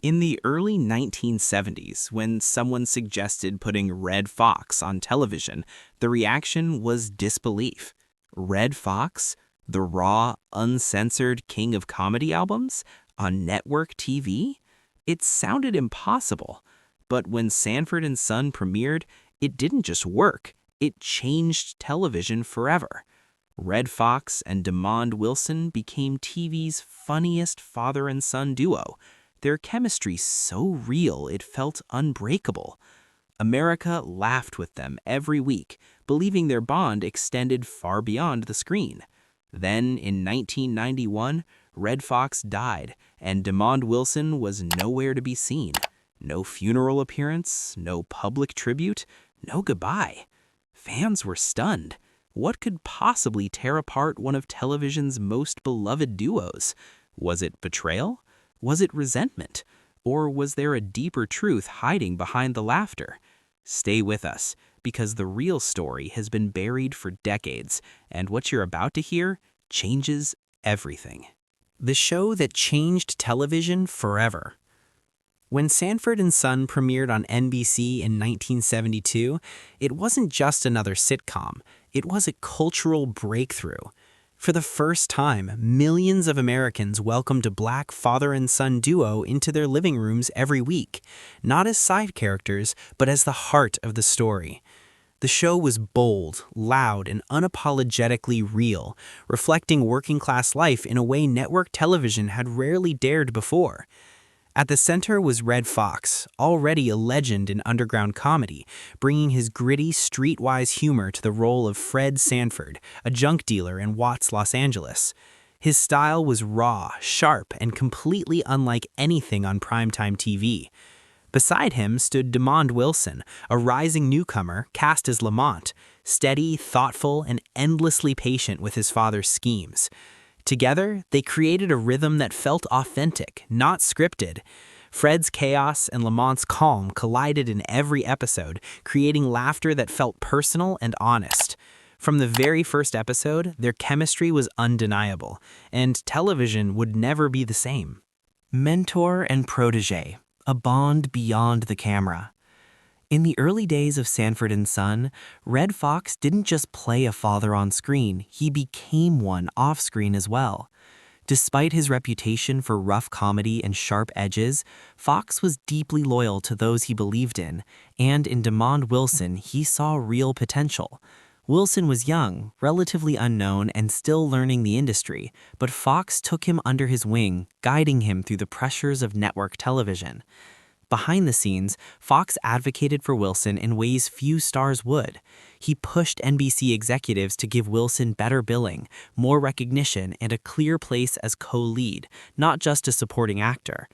In the early 1970s, when someone suggested putting Red Fox on television, the reaction was disbelief. Red Fox, the raw, uncensored king of comedy albums, on network TV? It sounded impossible. But when Sanford and Son premiered, it didn't just work, it changed television forever. Red Fox and Demond Wilson became TV's funniest father and son duo, their chemistry so real it felt unbreakable. America laughed with them every week, believing their bond extended far beyond the screen. Then, in 1991, Red Fox died, and Demond Wilson was nowhere to be seen. No funeral appearance, no public tribute, no goodbye. Fans were stunned. What could possibly tear apart one of television's most beloved duos? Was it betrayal? Was it resentment? Or was there a deeper truth hiding behind the laughter? Stay with us, because the real story has been buried for decades, and what you're about to hear changes everything. The show that changed television forever. When Sanford and Son premiered on NBC in 1972, it wasn't just another sitcom, it was a cultural breakthrough. For the first time, millions of Americans welcomed a black father and son duo into their living rooms every week, not as side characters, but as the heart of the story. The show was bold, loud, and unapologetically real, reflecting working-class life in a way network television had rarely dared before. At the center was Red Fox, already a legend in underground comedy, bringing his gritty, streetwise humor to the role of Fred Sanford, a junk dealer in Watts, Los Angeles. His style was raw, sharp, and completely unlike anything on primetime TV. Beside him stood Demond Wilson, a rising newcomer cast as Lamont, steady, thoughtful, and endlessly patient with his father's schemes. Together, they created a rhythm that felt authentic, not scripted. Fred's chaos and Lamont's calm collided in every episode, creating laughter that felt personal and honest. From the very first episode, their chemistry was undeniable, and television would never be the same. Mentor and protege, a bond beyond the camera. In the early days of Sanford and Son, Red Fox didn't just play a father on screen, he became one off-screen as well. Despite his reputation for rough comedy and sharp edges, Fox was deeply loyal to those he believed in, and in Demond Wilson, he saw real potential. Wilson was young, relatively unknown, and still learning the industry, but Fox took him under his wing, guiding him through the pressures of network television. Behind the scenes, Fox advocated for Wilson in ways few stars would. He pushed NBC executives to give Wilson better billing, more recognition, and a clear place as co-lead, not just a supporting actor.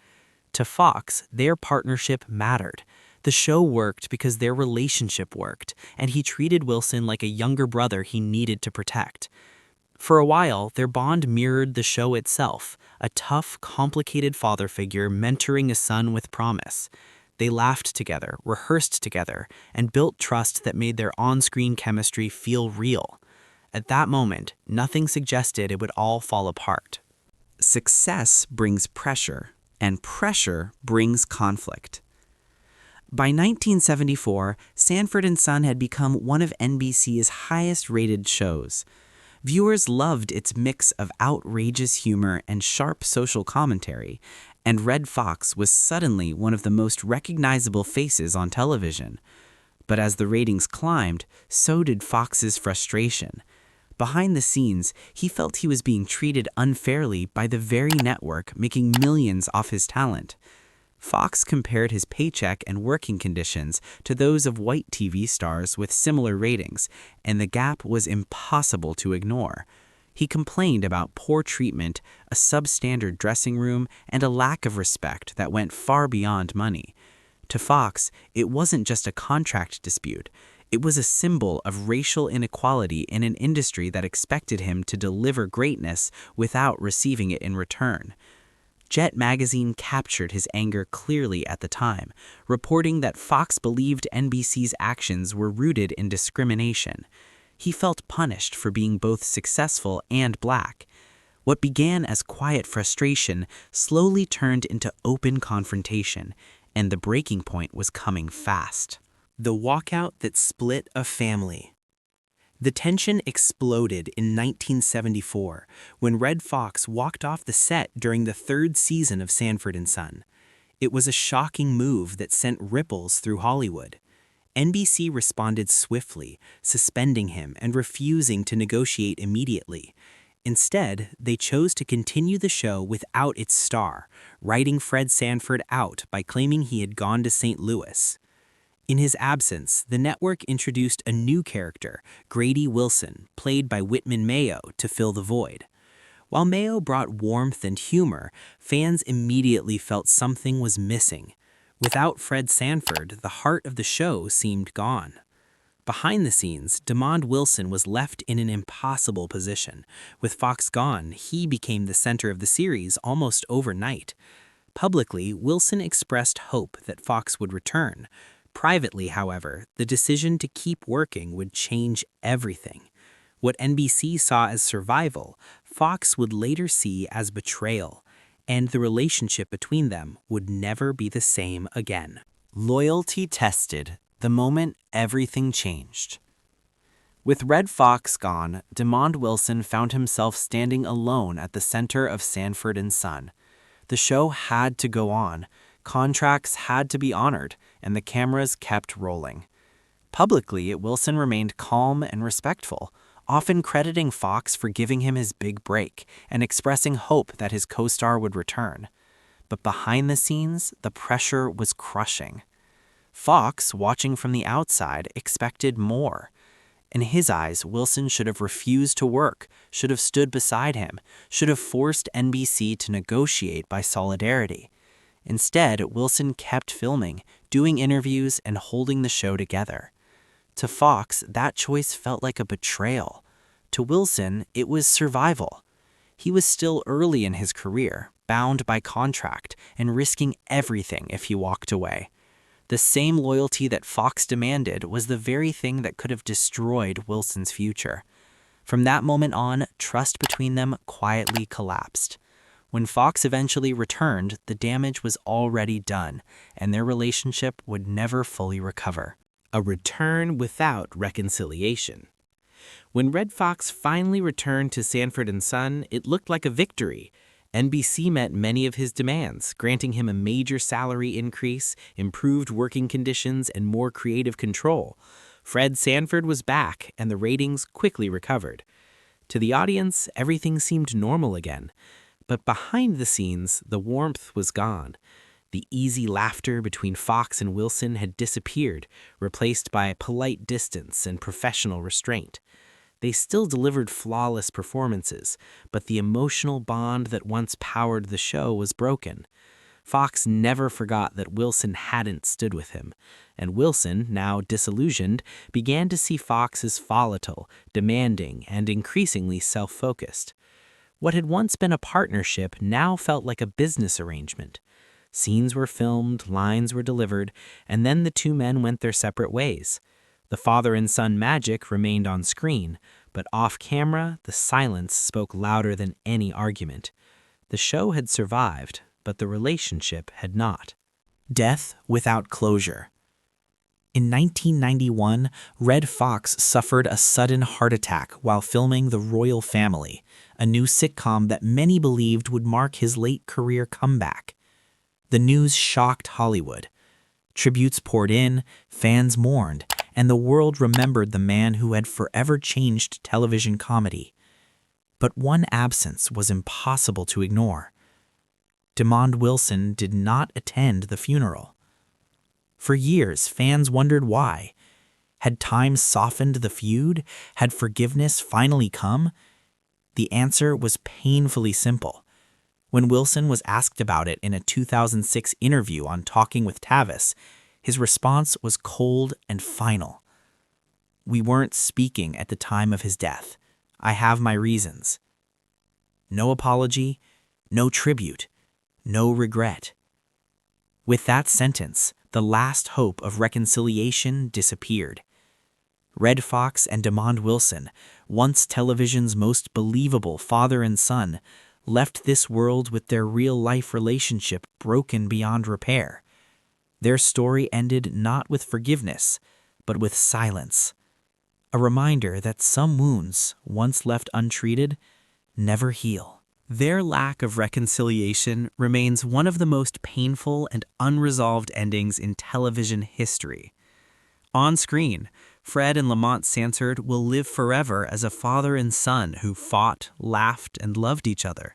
To Fox, their partnership mattered. The show worked because their relationship worked, and he treated Wilson like a younger brother he needed to protect. For a while, their bond mirrored the show itself, a tough, complicated father figure mentoring a son with promise. They laughed together, rehearsed together, and built trust that made their on-screen chemistry feel real. At that moment, nothing suggested it would all fall apart. Success brings pressure, and pressure brings conflict. By 1974, Sanford and Son had become one of NBC's highest-rated shows. Viewers loved its mix of outrageous humor and sharp social commentary, and Red Fox was suddenly one of the most recognizable faces on television. But as the ratings climbed, so did Fox's frustration. Behind the scenes, he felt he was being treated unfairly by the very network making millions off his talent. Fox compared his paycheck and working conditions to those of white TV stars with similar ratings, and the gap was impossible to ignore. He complained about poor treatment, a substandard dressing room, and a lack of respect that went far beyond money. To Fox, it wasn't just a contract dispute. It was a symbol of racial inequality in an industry that expected him to deliver greatness without receiving it in return. Jet magazine captured his anger clearly at the time, reporting that Fox believed NBC's actions were rooted in discrimination. He felt punished for being both successful and black. What began as quiet frustration slowly turned into open confrontation, and the breaking point was coming fast. The walkout that split a family. The tension exploded in 1974 when Red Fox walked off the set during the third season of Sanford and Son. It was a shocking move that sent ripples through Hollywood. NBC responded swiftly, suspending him and refusing to negotiate immediately. Instead, they chose to continue the show without its star, writing Fred Sanford out by claiming he had gone to St. Louis. In his absence, the network introduced a new character, Grady Wilson, played by Whitman Mayo, to fill the void. While Mayo brought warmth and humor, fans immediately felt something was missing. Without Fred Sanford, the heart of the show seemed gone. Behind the scenes, Demond Wilson was left in an impossible position. With Foxx gone, he became the center of the series almost overnight. Publicly, Wilson expressed hope that Foxx would return. Privately, however, the decision to keep working would change everything. What NBC saw as survival, Foxx would later see as betrayal, and the relationship between them would never be the same again. Loyalty tested, the moment everything changed. With Red Fox gone, Demond Wilson found himself standing alone at the center of Sanford and Son. The show had to go on, contracts had to be honored, and the cameras kept rolling. Publicly, Wilson remained calm and respectful, often crediting Foxx for giving him his big break and expressing hope that his co-star would return. But behind the scenes, the pressure was crushing. Foxx, watching from the outside, expected more. In his eyes, Wilson should have refused to work, should have stood beside him, should have forced NBC to negotiate by solidarity. Instead, Wilson kept filming, doing interviews, and holding the show together. To Foxx, that choice felt like a betrayal. To Wilson, it was survival. He was still early in his career, bound by contract, and risking everything if he walked away. The same loyalty that Foxx demanded was the very thing that could have destroyed Wilson's future. From that moment on, trust between them quietly collapsed. When Foxx eventually returned, the damage was already done, and their relationship would never fully recover. A return without reconciliation. When Red Fox finally returned to Sanford and Son, it looked like a victory. NBC met many of his demands, granting him a major salary increase, improved working conditions, and more creative control. Fred Sanford was back, and the ratings quickly recovered. To the audience, everything seemed normal again. But behind the scenes, the warmth was gone. The easy laughter between Foxx and Wilson had disappeared, replaced by polite distance and professional restraint. They still delivered flawless performances, but the emotional bond that once powered the show was broken. Foxx never forgot that Wilson hadn't stood with him, and Wilson, now disillusioned, began to see Foxx as volatile, demanding, and increasingly self-focused. What had once been a partnership now felt like a business arrangement. Scenes were filmed, lines were delivered, and then the two men went their separate ways. The father and son magic remained on screen, but off-camera, the silence spoke louder than any argument. The show had survived, but the relationship had not. Death without closure. In 1991, Red Fox suffered a sudden heart attack while filming The Royal Family, a new sitcom that many believed would mark his late career comeback. The news shocked Hollywood. Tributes poured in, fans mourned, and the world remembered the man who had forever changed television comedy. But one absence was impossible to ignore. Demond Wilson did not attend the funeral. For years, fans wondered why. Had time softened the feud? Had forgiveness finally come? The answer was painfully simple. When Wilson was asked about it in a 2006 interview on Talking with Tavis, his response was cold and final. "We weren't speaking at the time of his death. I have my reasons." No apology, no tribute, no regret. With that sentence, the last hope of reconciliation disappeared. Red Fox and Demond Wilson, once television's most believable father and son, left this world with their real-life relationship broken beyond repair. Their story ended not with forgiveness, but with silence. A reminder that some wounds, once left untreated, never heal. Their lack of reconciliation remains one of the most painful and unresolved endings in television history. On screen, Fred and Lamont Sanford will live forever as a father and son who fought, laughed, and loved each other.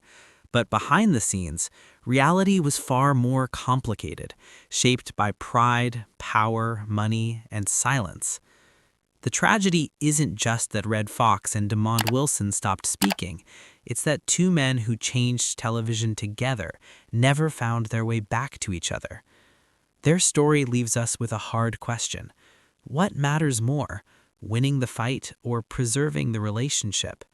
But behind the scenes, reality was far more complicated, shaped by pride, power, money, and silence. The tragedy isn't just that Red Fox and Demond Wilson stopped speaking. It's that two men who changed television together never found their way back to each other. Their story leaves us with a hard question. What matters more, winning the fight or preserving the relationship?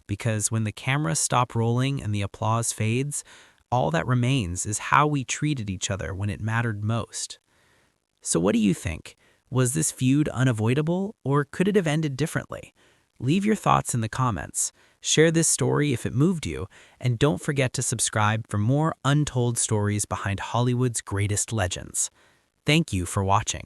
Because when the cameras stop rolling and the applause fades, all that remains is how we treated each other when it mattered most. So what do you think? Was this feud unavoidable, or could it have ended differently? Leave your thoughts in the comments. Share this story if it moved you, and don't forget to subscribe for more untold stories behind Hollywood's greatest legends. Thank you for watching.